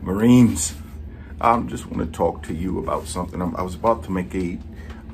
Marines, I just want to talk to you about something. I was about to make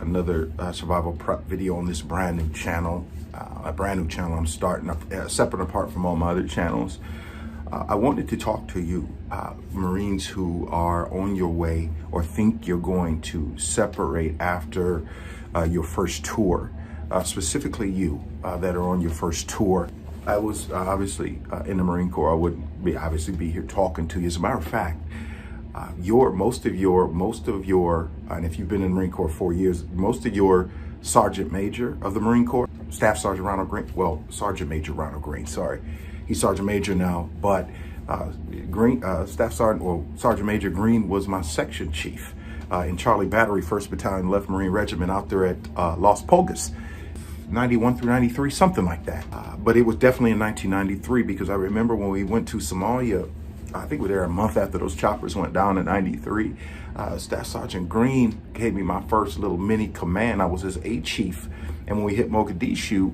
another survival prep video on this brand new channel, I'm starting up, separate and apart from all my other channels. I wanted to talk to you, Marines who are on your way or think you're going to separate after your first tour, specifically you that are on your first tour. I was obviously in the Marine Corps. I wouldn't be here talking to you. As a matter of fact, most of your, and if you've been in the Marine Corps 4 years, most of your Sergeant Major of the Marine Corps, Staff Sergeant Ronald Green, well, Sergeant Major Ronald Green, sorry. He's Sergeant Major now, but Staff Sergeant, well, Sergeant Major Green was my section chief in Charlie Battery, 1st Battalion, Left Marine Regiment out there at Las Pulgas, 91 through 93, something like that. But it was definitely in 1993 because I remember when we went to Somalia, I think we were there a month after those choppers went down in 93. Staff Sergeant Green gave me my first little mini command. I was his A chief. And when we hit Mogadishu,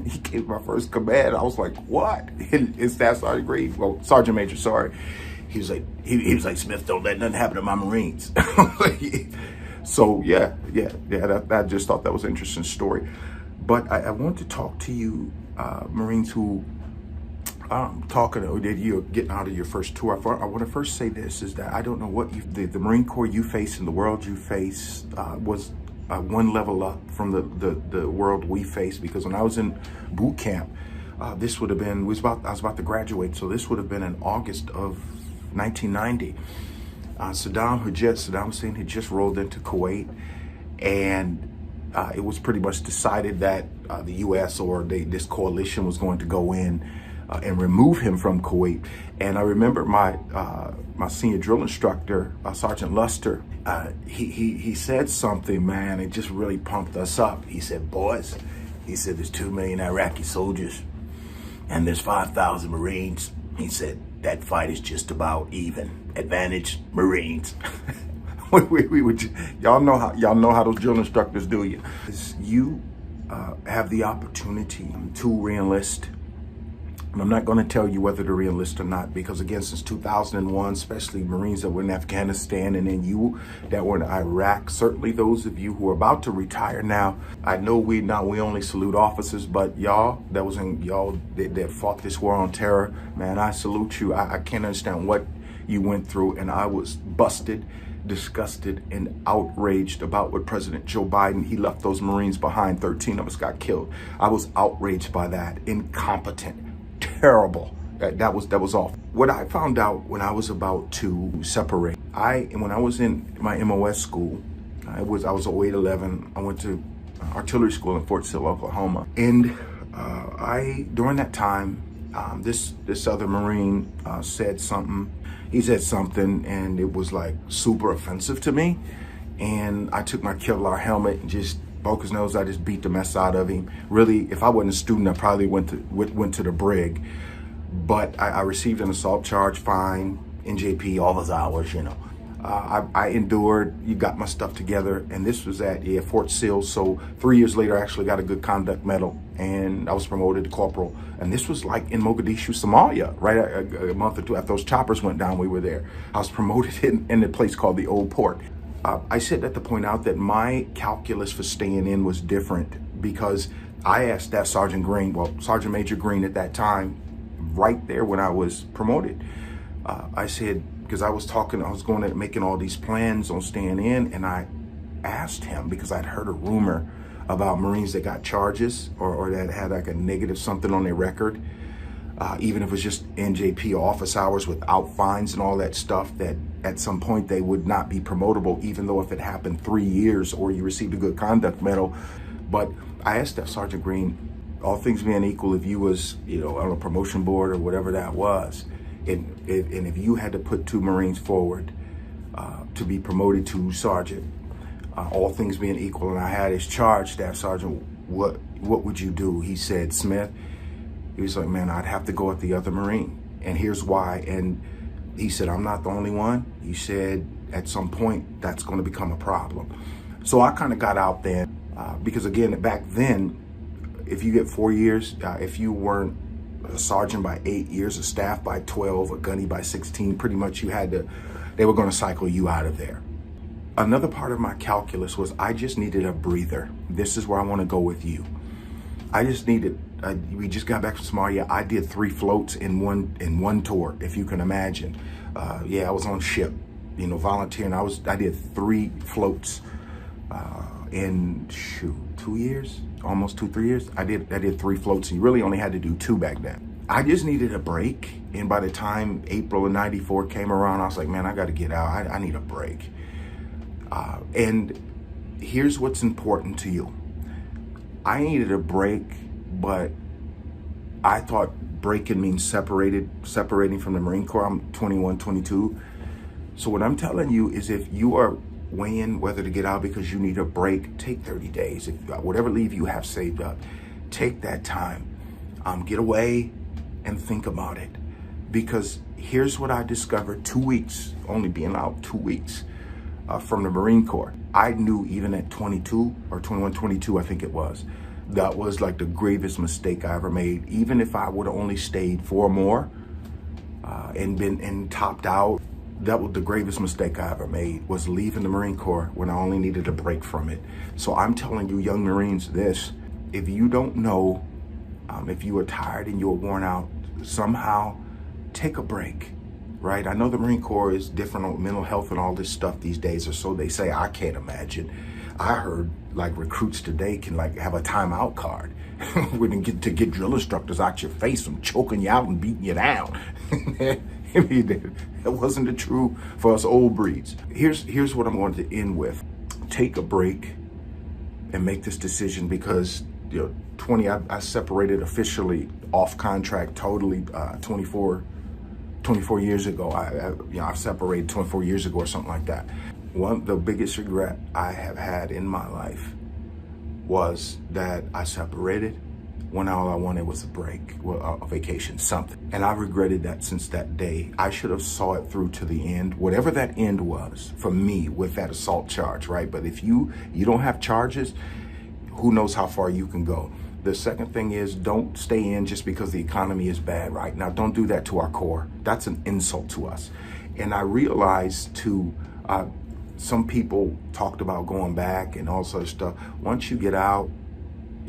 he gave my first command. I was like, what? And Staff Sergeant Green, well, Sergeant Major, sorry. He was like, he was like, Smith, don't let nothing happen to my Marines. So yeah, I just thought that was an interesting story. But I want to talk to you, Marines who that you're getting out of your first tour. I want to first say this, is that I don't know what the Marine Corps you face and the world you face was one level up from the world we face, because when I was in boot camp, this would have been, I was about to graduate, so this would have been in August of 1990. Saddam Hussein had just rolled into Kuwait, and it was pretty much decided that the U.S. or this coalition was going to go in and remove him from Kuwait. And I remember my senior drill instructor, Sergeant Luster, he said something, man, it just really pumped us up. He said, boys, he said, there's 2 million Iraqi soldiers and there's 5,000 Marines. He said, that fight is just about even. Advantage Marines. Y'all know how those drill instructors do you. You have the opportunity to re-enlist. And I'm not going to tell you whether to re-enlist or not, because again, since 2001, especially Marines that were in Afghanistan, and then you that were in Iraq, certainly those of you who are about to retire now, I know we only salute officers, but y'all that fought this war on terror, man, I salute you. I can't understand what you went through, and I was busted, disgusted, and outraged about what President Joe Biden, he left those Marines behind. 13 of us got killed. I was outraged by that. Incompetent. Terrible. That was awful. What I found out when I was about to separate, when I was in my MOS school, I was 0811. I went to artillery school in Fort Sill, Oklahoma, and during that time, this other Marine said something. He said something, and it was like super offensive to me. And I took my Kevlar helmet and just broke his nose. I just beat the mess out of him. Really, if I wasn't a student, I probably went to the brig. But I received an assault charge, fine, NJP, all those hours, you know. I endured, you got my stuff together, and this was at Fort Sill. So 3 years later, I actually got a good conduct medal, and I was promoted to corporal. And this was like in Mogadishu, Somalia, right a month or two after those choppers went down, we were there. I was promoted in a place called the Old Port. I said that to point out that my calculus for staying in was different, because I asked Staff Sergeant Green, well, Sergeant Major Green at that time, right there when I was promoted, I said, because I was going and making all these plans on staying in, and I asked him, because I'd heard a rumor about Marines that got charges or that had like a negative something on their record, even if it was just NJP office hours without fines and all that stuff, that at some point they would not be promotable, even though if it happened 3 years or you received a good conduct medal. But I asked that Sergeant Green, all things being equal, if you was, on a promotion board or whatever that was, and if you had to put 2 Marines forward to be promoted to sergeant, all things being equal, and I had his charge, Staff Sergeant, what would you do? He said, Smith, he was like, man, I'd have to go with the other Marine. And here's why. And he said, I'm not the only one. He said, at some point, that's going to become a problem. So I kind of got out there because, again, back then, if you get 4 years, if you weren't a sergeant by 8 years, a staff by 12, a gunny by 16. Pretty much they were going to cycle you out of there. Another part of my calculus was I just needed a breather. This is where I want to go with you. I just needed, we just got back from Somalia. I did 3 floats in one tour, if you can imagine. I was on ship, volunteering. I did 3 floats in 2 years, almost 2-3 years. I did 3 floats, and you really only had to do 2 back then. I just needed a break, and by the time April of '94 came around, I was like, man, I got to get out. I need a break. And here's what's important to you. I needed a break, but I thought breaking means separating from the Marine Corps. I'm 21, 22. So what I'm telling you is, if you are weighing whether to get out because you need a break, take 30 days. Whatever leave you have saved up, take that time. Get away and think about it. Because here's what I discovered: 2 weeks, only being out 2 weeks from the Marine Corps. I knew even at 22 or 21, 22, I think it was, that was like the gravest mistake I ever made. Even if I would have only stayed 4 more and topped out, that was the gravest mistake I ever made, was leaving the Marine Corps when I only needed a break from it. So I'm telling you, young Marines, this: if you don't know, if you are tired and you're worn out, somehow take a break, right? I know the Marine Corps is different on mental health and all this stuff these days, or so they say. I can't imagine. I heard like recruits today can like have a timeout card to get drill instructors out your face from choking you out and beating you down. I mean, that wasn't the true for us old breeds. Here's what I'm going to end with. Take a break and make this decision, because I separated officially off contract totally 24 years ago. I separated 24 years ago or something like that. The biggest regret I have had in my life was that I separated when all I wanted was a break, a vacation, something. And I've regretted that since that day. I should have saw it through to the end, whatever that end was for me with that assault charge, right? But if you don't have charges, who knows how far you can go. The second thing is, don't stay in just because the economy is bad right now. Don't do that to our Corps. That's an insult to us. And I realized some people talked about going back and all sorts of stuff. Once you get out,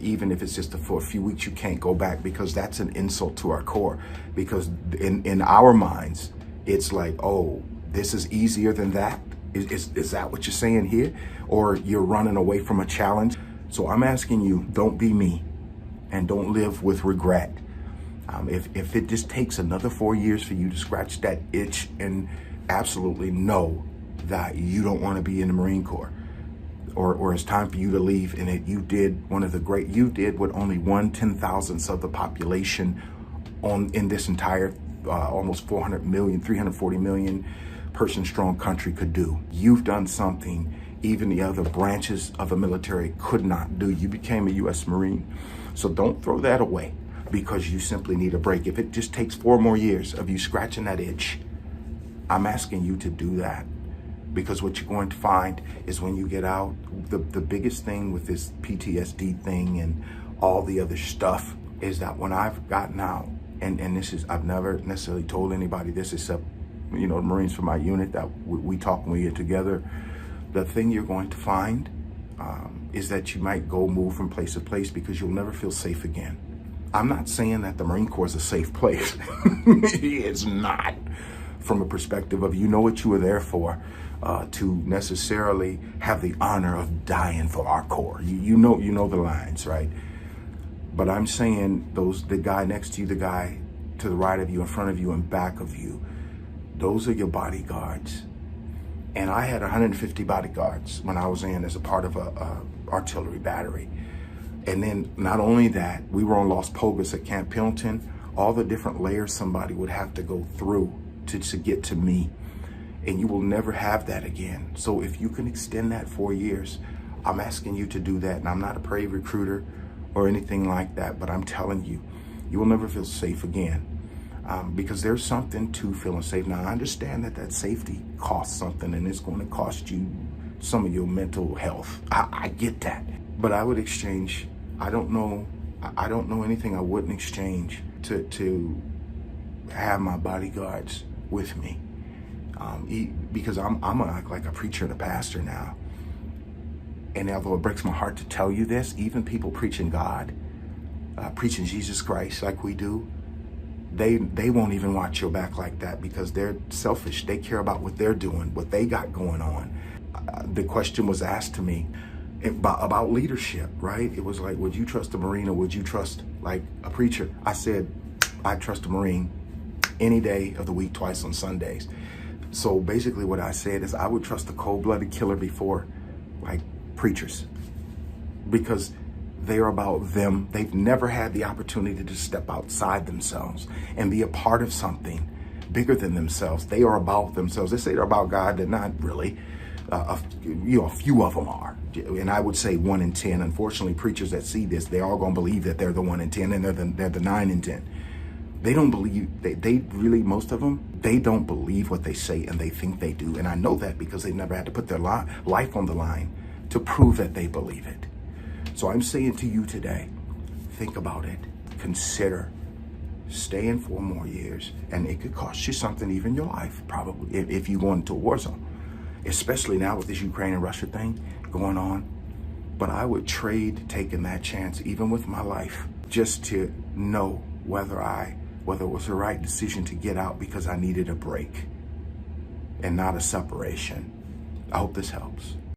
even if it's just for a few weeks, you can't go back, because that's an insult to our Corps. Because in our minds, it's like, oh, this is easier than that? Is that what you're saying here? Or you're running away from a challenge? So I'm asking you, don't be me, and don't live with regret. If it just takes another 4 years for you to scratch that itch and absolutely know that you don't want to be in the Marine Corps, or it's time for you to leave, and you did what only 1/10,000th of the population in this entire almost 400 million, 340 million person strong country could do. You've done something even the other branches of the military could not do. You became a U.S. Marine. So don't throw that away because you simply need a break. If it just takes 4 more years of you scratching that itch, I'm asking you to do that. Because what you're going to find is when you get out, the biggest thing with this PTSD thing and all the other stuff is that when I've gotten out, and I've never necessarily told anybody this except, the Marines from my unit that we talk when we get together. The thing you're going to find is that you might move from place to place because you'll never feel safe again. I'm not saying that the Marine Corps is a safe place. It's not. From a perspective of, what you were there for, to necessarily have the honor of dying for our Corps. You know the lines, right? But I'm saying the guy next to you, the guy to the right of you, in front of you, and back of you, those are your bodyguards. And I had 150 bodyguards when I was in as a part of a artillery battery. And then not only that, we were on Los Pogas at Camp Pendleton, all the different layers somebody would have to go through to get to me. And you will never have that again. So if you can extend that 4 years, I'm asking you to do that. And I'm not a brave recruiter or anything like that, but I'm telling you, you will never feel safe again. Because there's something to feeling safe. Now, I understand that safety costs something, and it's going to cost you some of your mental health. I get that. But I would exchange, I don't know anything I wouldn't exchange to have my bodyguards with me, because I'm like a preacher and a pastor now. And although it breaks my heart to tell you this, even people preaching God, preaching Jesus Christ like we do, they won't even watch your back like that because they're selfish. They care about what they're doing, what they got going on. The question was asked to me about leadership, right? It was like, would you trust a Marine or would you trust like a preacher? I said, I trust a Marine any day of the week, twice on Sundays. So basically what I said is I would trust a cold-blooded killer before like preachers, because they're about them. They've never had the opportunity to step outside themselves and be a part of something bigger than themselves. They are about themselves. They say they're about God. They're not really. A few of them are. And I would say 1 in 10. Unfortunately, preachers that see this, they're all going to believe that they're the 1 in 10 and they're the 9 in 10. They don't believe, they really, most of them, they don't believe what they say and they think they do. And I know that because they've never had to put their life on the line to prove that they believe it. So I'm saying to you today, think about it. Consider staying 4 more years. And it could cost you something, even your life, probably, if you go into a war zone. Especially now with this Ukraine and Russia thing going on. But I would trade taking that chance, even with my life, just to know whether it was the right decision to get out because I needed a break and not a separation. I hope this helps.